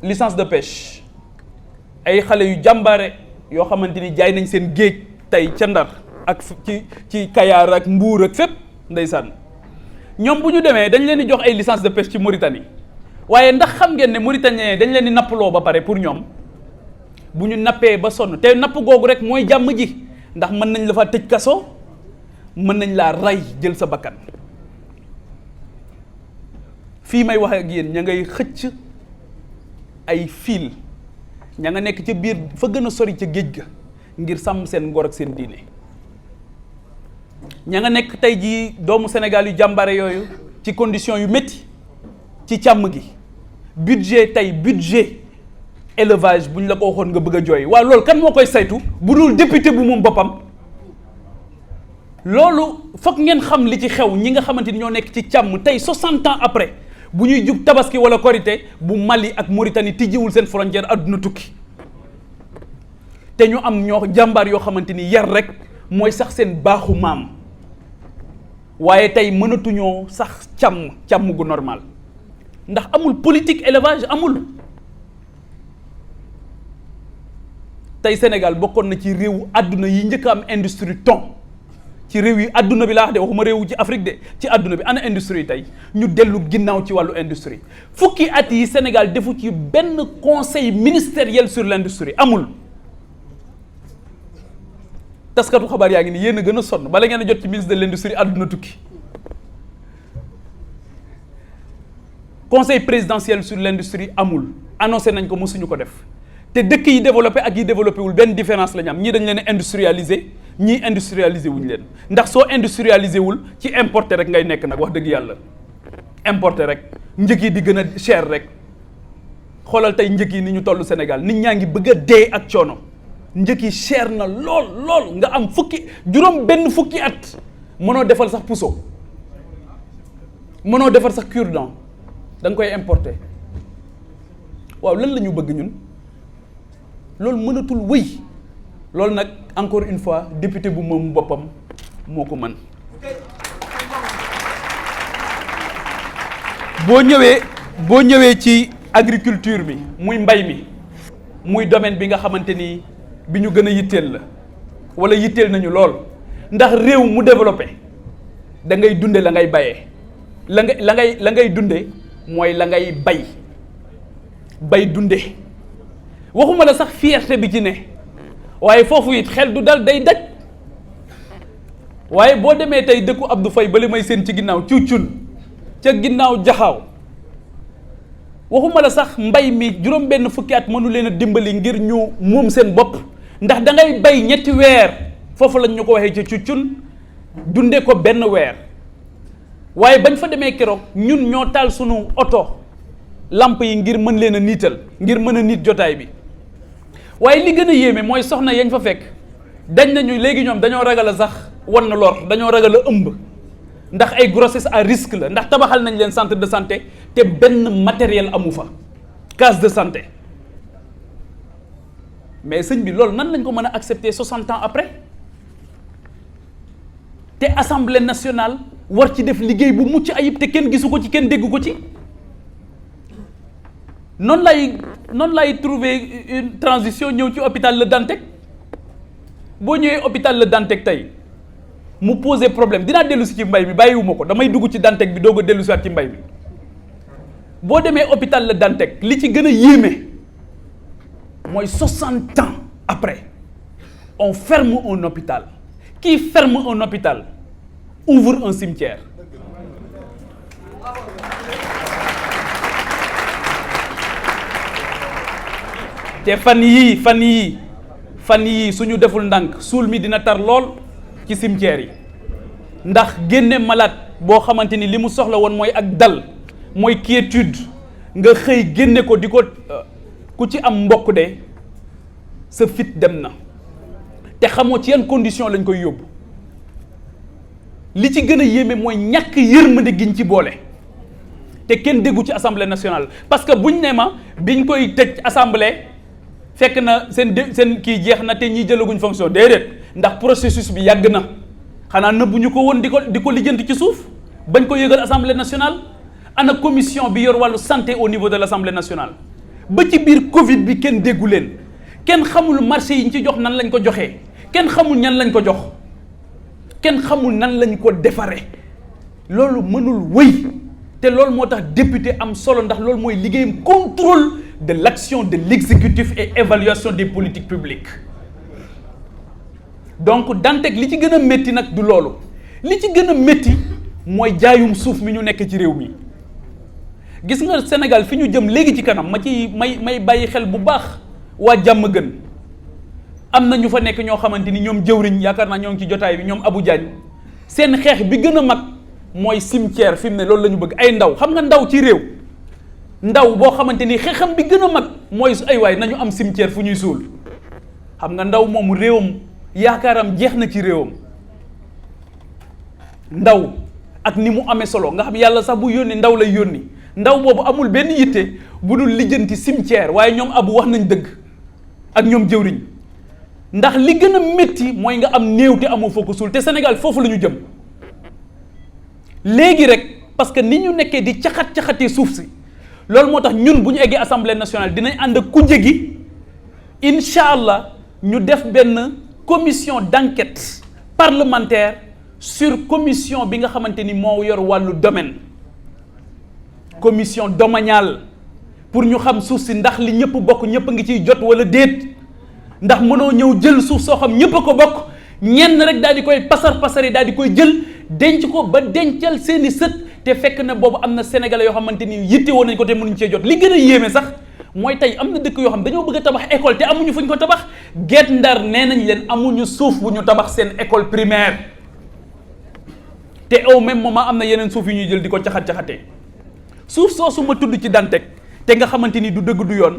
licence de pêche ay xale yu jàmbaare yoo xamante ni jaay nañ seen géej tey ca Ndar ak ci Kayaar ak Mbuur ak fépp ndeysaan ñoom bu ñu demee dañ leen di jox ay licence de pêche ci Mauritanie waaye ndax xam ngeen ne Mauritanien dañ leen di nappaloo ba pare pour ñoom bu ñu nappee ba sonn te napp googu rek mooy jàmm ji ndax mën nañ la fa tëj kaso mën nañ laa rey jël sa bakkan fii may wax ak yéen ña ngay xëcc ay fil ña nga nekk ca biir fa gën a sori ca géej ga ngir sàmm seen ngor ak seen diine ña nga nekk tey jii doomu Sénégal yu jàmbare yooyu ci condition yu métti ci càmm gi budget élevage bu ñu la ko waxoon nga bëgg a jooy waaw loolu kan moo koy saytu bu dul député bu moom boppam loolu foog ngeen xam li ci xew ñi nga xamante ni ñoo nekk ci càmm tey 60 ans après bu ñuy jub tabaski wala korité bu Mali ak Mauritanie tijjiwul seen frontière àdduna tukki te ñu am ñoo jàmbaar yoo xamante ni yar rek mooy sax seen baaxu maam waaye tey mënatuñoo sax càmm gu normal ndax amul politique élevage amul tey Sénégal bokkoon na ci réewu àdduna yi njëkk am industrie thon ci réew yi àdduna bi laa wax de waxuma réewu ci Afrique de ci àdduna bi ana industrie tey ñu dellu ginnaaw ci wàllu industrie fukki at yi Sénégal defu ci benn conseil ministériel sur l'industrie amul taskatu xabaar yaa ngi ni yéen a gën a sonn bala ngeen a jot ci ministre de l'industrie àdduna tukki conseil présidentiel sur l'industrie amul annoncé nañ ko mësuñu ko def te dëkk yi développé ak yi développé wul benn différence la ñu am ñii dañ leen industrialiser ñii industrialiser wuñu leen ndax soo industrialiser wul ci importer rek ngay nekk nag wax dëgg yàlla importer rek njëg yi di gën a cher rek xoolal tey njëg yi ni ñu toll Sénégal nit ñaa ngi bëgg a dee ak coono njëg yi cher na lool nga am juróom benn fukki at mënoo defal sax puso mënoo defar sax cure-dent da nga koy importer waaw lan la ñu bëgg ñun loolu mënatul wëy loolu nag encore une fois député bu moom boppam moo ko mën boo ñëwee ci agriculture bi muy mbay mi muy domaine bi nga xamante ni bi ñu gën a yitteel la wala yitteel nañu lool ndax réew mu développé da ngay dunde la ngay bayee la ngay dunde mooy la ngay bay dunde waxuma la sax fierté bi ci ne waaye foofu it xel du dal day daj waaye boo demee tey dëkku Abdou Faye bale may seen ci ginnaaw cuucun ca ginnaaw jaxaaw waxuma la sax mbay mi juróom benn fukki at mënu leen a dimbali ngir ñu moom seen bopp ndax da ngay bay ñetti weer foofu lañ ñu ko waxee ca cuucun dunde ko benn weer waaye bañ fa demee keroog ñun ñoo taal sunu oto lamp yi ngir mën leen a niital ngir mën a niit jotaay bi waaye li gën a yéeme mooy soxna yañ fa fekk dañ nañu léegi ñoom dañoo ragal a sax wan na lor dañoo ragal a ëmb ndax ay grossesse à risque la ndax tabaxal nañ leen centre de santé te benn matériel amu fa case de santé mais sëñ bi loolu nan lañ ko mën a accepter 60 ans après te assemblée nationale war ci def liggéey bu mucc ayib te kenn gisu ko ci kenn déggu ko ci noonu lay trouver une transition ñëw ci hôpital Le Dantec boo ñëwee hôpital Le Dantec tey mu poser problème dinaa dellu si ci mbay mi bàyyiwuma ko damay dugg ci Dantec bi doog a dellu si waat ci mbay mi boo demee hôpital Le Dantec li ci gën a yéeme mooy 60 ans après on ferme un hôpital qui ferme un hôpital ouvre un cimetière te fan yii suñu deful ndànk suul mi dina tar lool ci cimetière yi ndax génne malade boo xamante ni li mu soxla woon mooy ak dal mooy quiétude nga xëy génne ko di ko ku ci am mbokk de sa fit dem na te xamoo ci yan condition lañ koy yóbbu li ci gën a yéeme mooy ñàkk yërmande giñ ci boole te kenn déggu ci assemblée nationale parce que buñ ne ma biñ koy tëj assemblée fekk na seen kii jeex na te ñiy jëlaguñ fonction déedéet ndax processus bi yàgg na xanaa nëbbuñu ko woon di ko lijjanti ci suuf bañ ko yëgal assemblée nationale ana commission bi yor wàllu santé au niveau de l' assemblée nationale ba ci biir Covid bi kenn déggu leen kenn xamul marché yi ñu ci jox nan lañ ko joxee kenn xamul ñan lañ ko jox kenn xamul nan lañ ko defaree loolu mënul wëy te loolu moo tax député am solo ndax loolu mooy liggéeyam contrôle de l'action de l'exécutif et évaluation des politiques publiques donc Dantec li ci gën a métti nag du loolu li ci gën a métti mooy jaayum suuf mi ñu nekk ci réew mi gis nga Sénégal fi ñu jëm léegi ci kanam may bàyyi xel bu baax waa jàmm gën am na ñu fa nekk ñoo xamante ni ñoom jëwriñ yaakaar naa ñoo ngi ci jotaay bi ñoom Abou Diagne seen xeex bi gën a mag mooy cimetière fi mu ne loolu la ñu bëgg ay ndaw xam nga ndaw ci réew ndaw boo xamante ni xeexam bi gën a mag mooy ay waay nañu am cimetière fu ñuy suul xam nga ndaw moomu réewam yaakaaram jeex na ci réewam ndaw ak ni mu amee solo nga xam yàlla sax bu yónni ndaw lay yónni ndaw boobu amul benn yitte bu dul lijjanti cimetière waaye ñoom abu wax nañ dëgg ak ñoom jëwriñ ndax li gën a métti mooy nga am néew te amoo foo ko suul te Sénégal foofu la ñu jëm léegi rek parce que ni ñu nekkee di caxatee suuf si loolu moo tax ñun bu ñu eggee assemblée nationale dinañ ànd ak kujje gi incha allah ñu def benn commission d'enquête parlementaire sur commission bi nga xamante ni moo yor wàllu domaine commission domaniale pour ñu xam suuf si ndax li ñëpp bokk ñëpp a ngi ciy jot wala déet ndax mënoo ñëw jël suuf soo xam ñëpp a ko bokk ñenn rek daal di koy pasar daal di koy jël denc ko ba dencal seeni sët te fekk na boobu am na sénégalais yoo xamante ni yitte woon nañ ko te mënuñ cee jot li gën a yéeme sax mooy tey am na dëkk yoo xam dañoo bëgg a tabax école te amuñu fuñ ko tabax Guet Ndar nee nañ leen amuñu suuf bu ñu tabax seen école primaire te au même moment am na yeneen suuf yu ñuy jël di ko caxatee suuf soosu ma tudd ci Dantec te nga xamante ni du dëgg du yoon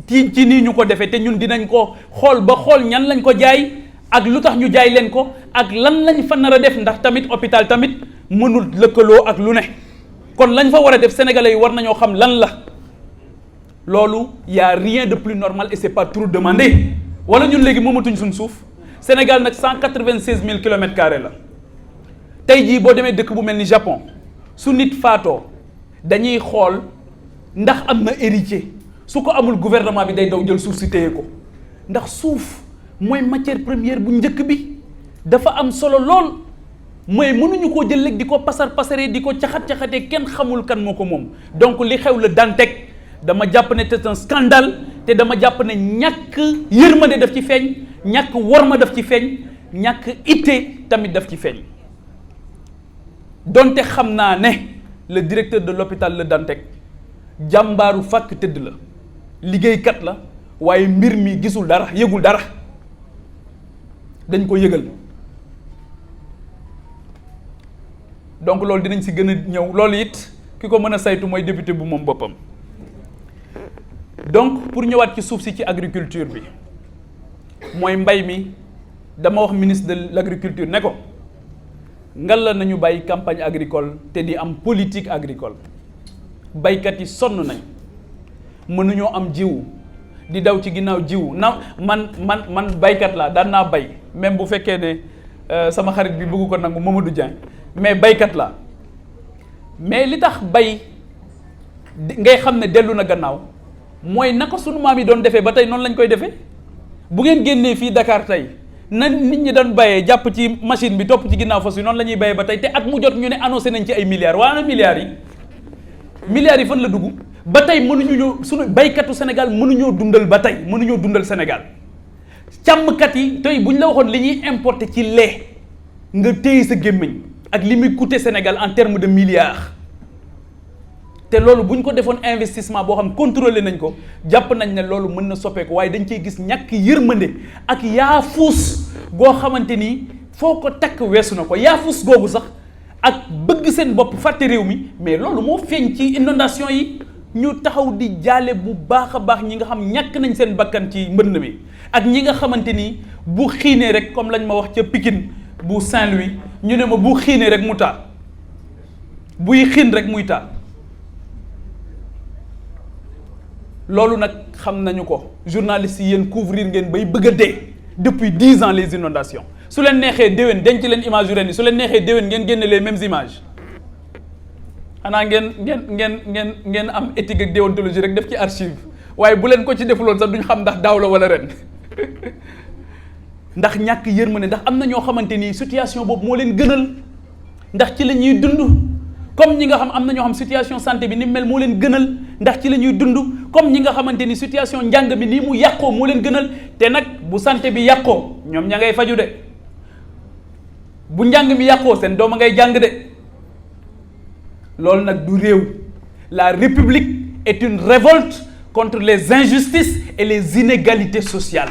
ci nii ñu ko defee te ñun dinañ ko xool ba xool ñan lañ ko jaay ak lu tax ñu jaay leen ko ak lan lañ fa nar a def ndax tamit hôpital tamit mënul lëkkaloo ak lu ne kon lañ fa war a def sénégalais yi war nañoo xam lan la loolu y a rien de plus normal et c'est pas trop demandé wala ñun léegi moomatuñ suñ suuf Sénégal nag 196 000 kilomètres carrés la tey jii boo demee dëkk bu mel ni Japon su nit faatoo dañuy xool ndax am na héritier su ko amul gouvernement bi day daw jël suuf si téye ko ndax suuf mooy matière première bu njëkk bi dafa am solo lool mooy mënuñu koo jël léegi di ko pasaree di ko caxatee kenn xamul kan moo ko moom donc li xew la Dantec dama jàpp ne c'est un scandale te dama jàpp ne ñàkk yërmande daf ci feeñ ñàkk worma daf ci feeñ ñàkk itte tamit daf ci feeñ donte xam naa ne le directeur de l'hôpital Le Dantec jàmbaaru fàkk tëdd la liggéeykat la waaye mbir mi gisul dara yëgul dara dañ ko yëgal donc loolu dinañ si gën a ñëw loolu it ki ko mën a saytu mooy député bu moom boppam donc pour ñëwaat ci suuf si ci agriculture bi mooy mbay mi dama wax ministre de l'agriculture ne ko ngal la nañu bàyyi campagne agricole te di am politique agricole baykat yi sonn nañ mënuñoo am jiw di daw ci ginnaaw jiw na man baykat laa daan naa bay même bu fekkee ne sama xarit bi bëgg ko nangu Mamadou Dieng mais baykat laa mais li tax bay ngay xam ne dellu na gannaaw mooy naka sunu maam yi doon defee ba tey noonu lañ koy defee bu ngeen génnee fii Dakar tey na nit ñi doon bayee jàpp ci machine bi topp ci ginnaaw fas yi noonu la ñuy bayee ba tey te at mu jot ñu ne annoncé nañ ci ay milliards waa na milliards yi fan la dugg ba tey mënuñu ñoo sunu baykatu Sénégal mënuñoo dundal ba tey mënuñoo dundal Sénégal càmmkat yi tey bu ñu la waxoon li ñuy importer ci lait nga téye sa gémmiñ ak li muy coûter Sénégal en termes de milliards te loolu bu ñu ko defoon investissement boo xam contrôlé nañ ko jàpp nañ ne loolu mën na soppeeku waaye dañ cey gis ñàkk yërmande ak yaafuus goo xamante ni foo ko takk weesu na ko yaafuus googu sax ak bëgg seen bopp fàtte réew mi mais loolu moo feeñ ci inondation yi ñu taxaw di jaale bu baax a baax ñi nga xam ñàkk nañ seen bakkan ci mbënd mi ak ñi nga xamante ni bu xiinee rek comme lañ ma wax ca Pikine bu Saint-Louis ñu ne ma bu xiinee rek mu taa buy xiin rek muy taa loolu nag xam nañu ko journalistes yi yéen couvrir ngeen bay bëgg a dee depuis 10 ans les inondations su leen neexee déwén denc leen image yu ren yi su leen neexee déwén ngeen génne les mêmes images xanaa ngeen am éthique ak déontologie rek def ci archive waaye bu leen ko ci defuloon sax duñ xam ndax daaw la wala ren ndax ñàkk yërmande ndax am na ñoo xamante ni situation boobu moo leen gënal ndax ci la ñuy dund comme ñi nga xam am na ñoo xam situation santé bi ni mel moo leen gënal ndax ci la ñuy dund comme ñi nga xamante ni situation njàng bi nii mu yàqoo moo leen gënal te nag bu santé bi yàqoo ñoom ña ngay faju de bu njàng mi yàqoo seen doom a ngay jàng de loolu nag du réew. La République est une révolte contre les injustices et les inégalités sociales.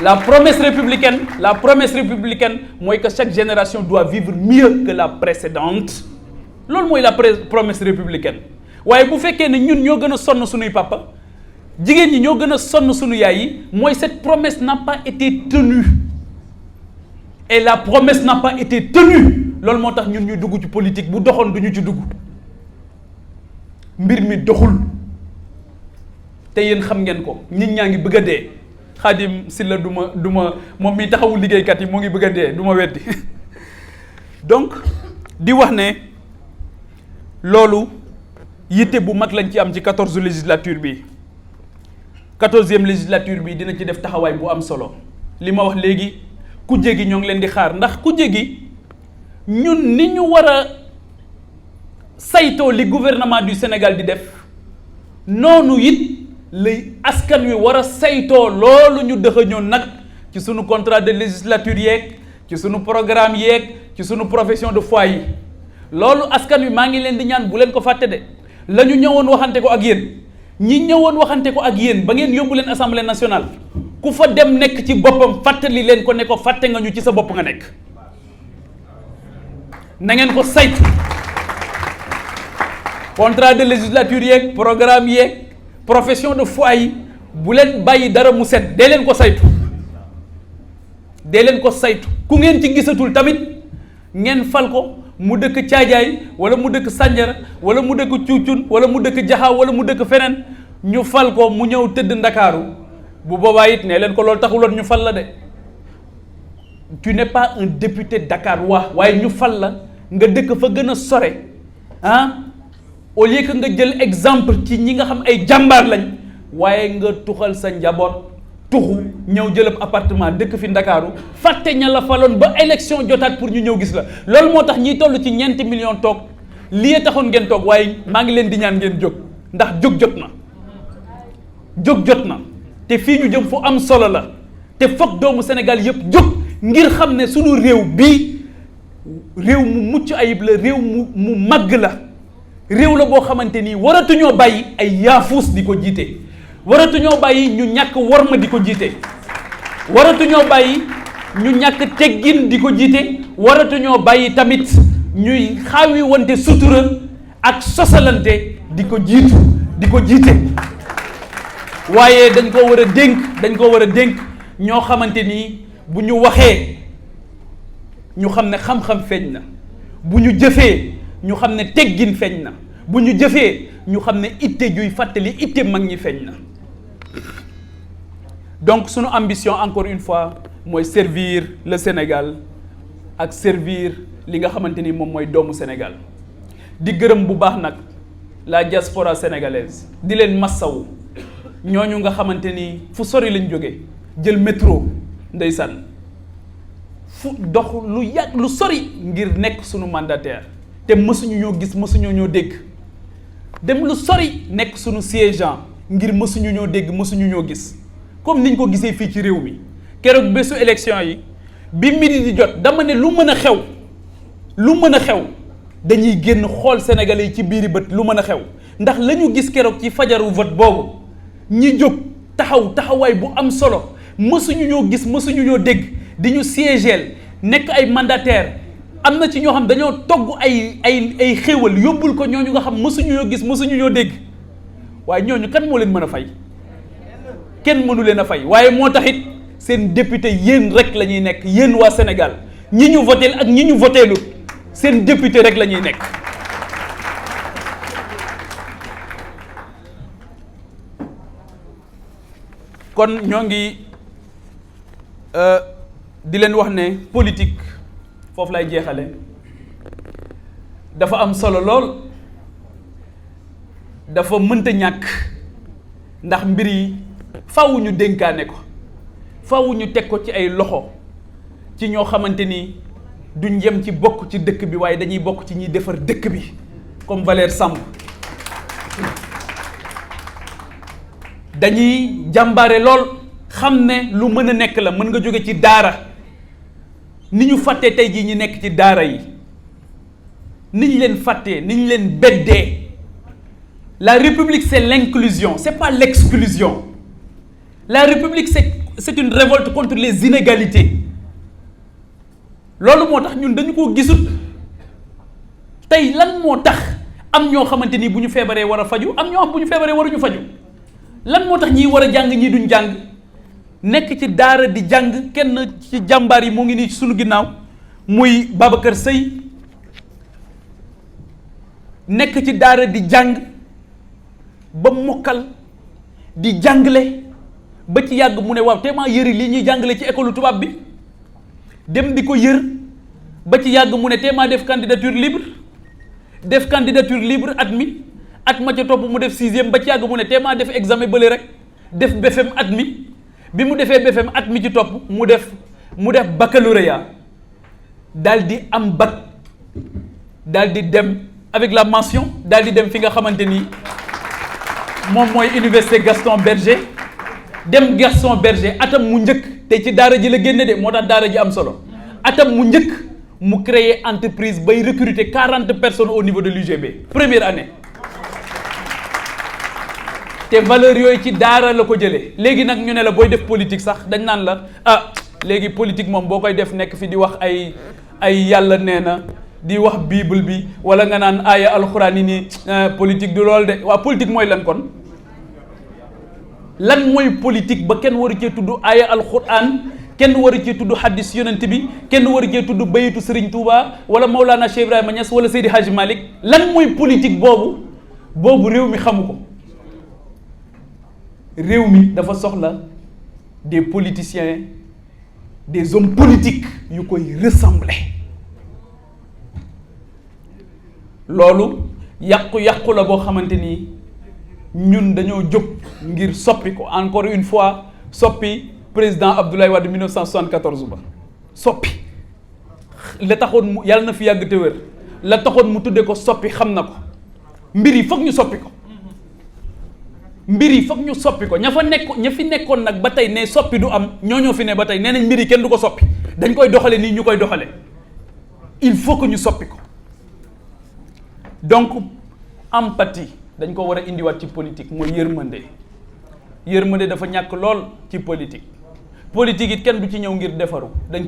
La promesse républicaine, mooy que chaque génération doit vivre mieux que la précédente. loolu mooy la promesse républicaine waaye bu fekkee ne ñun ñoo gën a sonn suñuy papa jigéen ñi ñoo gën a sonn suñu yaay yi mooy cette promesse n'a pas été tenue et la promesse n'a pas été tenue loolu moo tax ñun ñuy dugg ci politique bu doxoon du ñu ci dugg mbir mi doxul te yéen xam ngeen ko nit ñaa ngi bëgg a dee Khadim Sylla du ma moom mi taxawul liggéeykat yi moo ngi bëgg a dee du ma weddi donc di wax ne loolu yitte bu mag lañ ci am ci 14e législature bi 14e législature bi dina ci def taxawaay bu am solo li ma wax léegi kujje gi ñoo ngi leen di xaar ndax kujje gi ñun ni ñu war a saytoo li gouvernement du Sénégal di def noonu it lay askan wi war a saytoo loolu ñu dëxëñoon nag ci sunu contrat de législature yeeg ci sunu programme yeeg ci sunu profession de foi yi loolu askan wi maa ngi leen di ñaan bu leen ko fàtte de la ñu ñëwoon waxante ko ak yéen ñi ñëwoon waxante ko ak yéen ba ngeen yóbbu leen assemblée nationale ku fa dem nekk ci boppam fàttali leen ko ne ko fàtte nga ñu ci sa bopp nga nekk na ngeen ko saytu contrat de législature yeeg programme yeeg profession de foi yi bu leen bàyyi dara mu set dee leen ko saytu ku ngeen ci gisatul tamit ngeen fal ko mu dëkk Caajaay wala mu dëkk Sanjara wala mu dëkk Cuucun wala mu dëkk Jaxaaw wala mu dëkk feneen ñu fal ko mu ñëw tëdd Ndakaaru bu boobaa it ne leen ko loolu taxuloon ñu fal la de tu n'es pas un député Dakar waaye ñu fal la nga dëkk fa gën a sore au lieu que nga jël exemple ci ñi nga xam ay jàmbaar lañ waaye nga tuxal sa njaboot tuxu ñëw jëlab appartement dëkk fi Ndakaaru fàtte ña la faloon ba élection jotaat pour ñu ñëw gis la loolu moo tax ñiy toll ci ñeenti million toog lii taxoon ngeen toog waaye maa ngi leen di ñaan ngeen jóg ndax jóg jot na te fii ñu jëm fu am solo la te foog doomu Sénégal yëpp jóg ngir xam ne sunu réew bii réew mu mucc ayib la réew mu màgg la réew la boo xamante ni waratuñoo bàyyi ay yaafuus di ko jiite waratuñoo bàyyi ñu ñàkk worma di ko jiite waratuñoo bàyyi ñu ñàkk teggin di ko jiite waratuñoo bàyyi tamit ñuy xaawi wante sutura ak sosalante di ko jiite waaye dañ ko war a dénk ñoo xamante ni bu ñu waxee ñu xam ne xam-xam feeñ na bu ñu jëfee ñu xam ne teggin feeñ na bu ñu jëfee ñu xam ne itte juy fàttali itte mag ñi feeñ na donc sunu ambition encore une fois mooy servir le Sénégal ak servir li nga xamante ni moom mooy doomu Sénégal di gërëm bu baax nag la diaspora sénégalaise di leen massawu ñooñu nga xamante ni fu sori lañ jóge jël métro ndeysaan fu dox lu yàgg lu sori ngir nekk sunu mandataire te mësuñu ñoo gis mësuñu ñoo dégg dem lu sori nekk sunu siégeant ngir mësuñu ñoo dégg mësuñu ñoo gis comme niñ ko gisee fii ci réew mi keroog bésu élection yi bi midi di jot dama ne lu mën a xew dañuy génn xool Sénégalais yi ci biiri bët lu mën a xew ndax la ñu gis keroog ci fajaru vote boobu ñi jóg taxawaay bu am solo mësuñu ñoo gis mësuñu ñoo dégg di ñu siégeel nekk ay mandataire am na ci ñoo xam dañoo togg ay xéewal yóbbul ko ñooñu nga xam mësuñu ñoo gis mësuñu ñoo dégg waaye ñooñu kan moo leen mën a fay kenn mënu leen a fay waaye moo taxit seen député yéen rek la ñuy nekk yéen waa Sénégal ñi ñu voté ak ñi ñu votélu seen député rek la ñuy nekk kon ñoo ngi di leen wax ne politique foofu lay jeexale dafa am solo lool dafa mënta ñàkk ndax mbir yi faaw ñu dénkaane ko faaw ñu teg ko ci ay loxo ci ñoo xamante ni duñ yem ci bokk ci dëkk bi waaye dañuy bokk ci ñiy defar dëkk bi comme Valère Samb dañuy jàmbaare lool xam ne lu mën a nekk la. mën nga jóge ci daara ni ñu fàttee tey jii ñi nekk ci daara yi ni ñu leen fàttee ni ñu leen beddee. La République, c'est l'inclusion, c'est pas l'exclusion. La République, c'est une révolte contre les inégalités. loolu moo tax ñun dañu ko gisut tey lan moo tax am ñoo xamante ni bu ñu feebaree war a faju am ñoo xam bu ñu feebaree waruñu faju lan moo tax ñii war a jàng ñii duñ jàng nekk ci daara di jàng kenn ci jàmbaar yi moo ngi nii ci sunu ginnaaw muy Babacar Seye nekk ci daara di jàng ba mokkal di jàngale ba ci yàgg mu ne waaw te maa yëri lii ñuy jàngale ci école tubaab bi dem di ko yër ba ci yàgg mu ne te maa def candidature libre admis at ma ca topp mu def 6e ba ci yàgg mu ne te maa def examen bële rek def BFEM admis bi mu defee BFEM at mi ci topp mu def baccalauréat daal di am bac daal di dem avec la mention daal di dem fi nga xamante ni moom mooy université Gaston Berger dem Gaston Berger atam mu njëkk te ci daara ji la génne de moo tax daara ji am solo atam mu njëkk mu créer entreprise bay recruter 40 personnes au niveau de l'UGB première année te valeur yooyu ci daara la ko jëlee. léegi nag ñu ne la booy def politique sax dañ naan la léegi politique moom boo koy def nekk fi di wax ay yàlla nee na di wax bible bi wala nga naan aaya alxuraan yi nii politique du lool de waa politique mooy lan kon lan mooy politique ba kenn waru cee tudd aaya alxuraan kenn waru cee tudd hadis yonent bi kenn waru cee tudd bayitu Serigne Touba wala Maulana Cheikh Ibrahima Niass wala Seydi Hadji Malick lan mooy politique boobu réew mi xamu ko. réew mi dafa soxla des politiciens des hommes politiques yu koy ressembler loolu yàqu-yàqu la boo xamante ni ñun dañoo jóg ngir soppi ko encore une fois soppi président Abdoulaye Wade 1974 ba soppi la taxoon mu yàlla na fi yàgg te wér la taxoon mu tudde ko soppi xam na ko mbir yi foog ñu soppi ko mbir yi foog ñu soppi ko ña fi nekkoon nag ba tey ne soppi du am ñoo fi ne ba tey nee nañ mbir yi kenn du ko soppi dañ koy doxale nii ñu koy doxale il faut que ñu soppi ko donc empathie dañ ko war a indiwaat ci politique mooy yërmande dafa ñàkk lool ci politique it kenn du ci ñëw ngir defaru dañ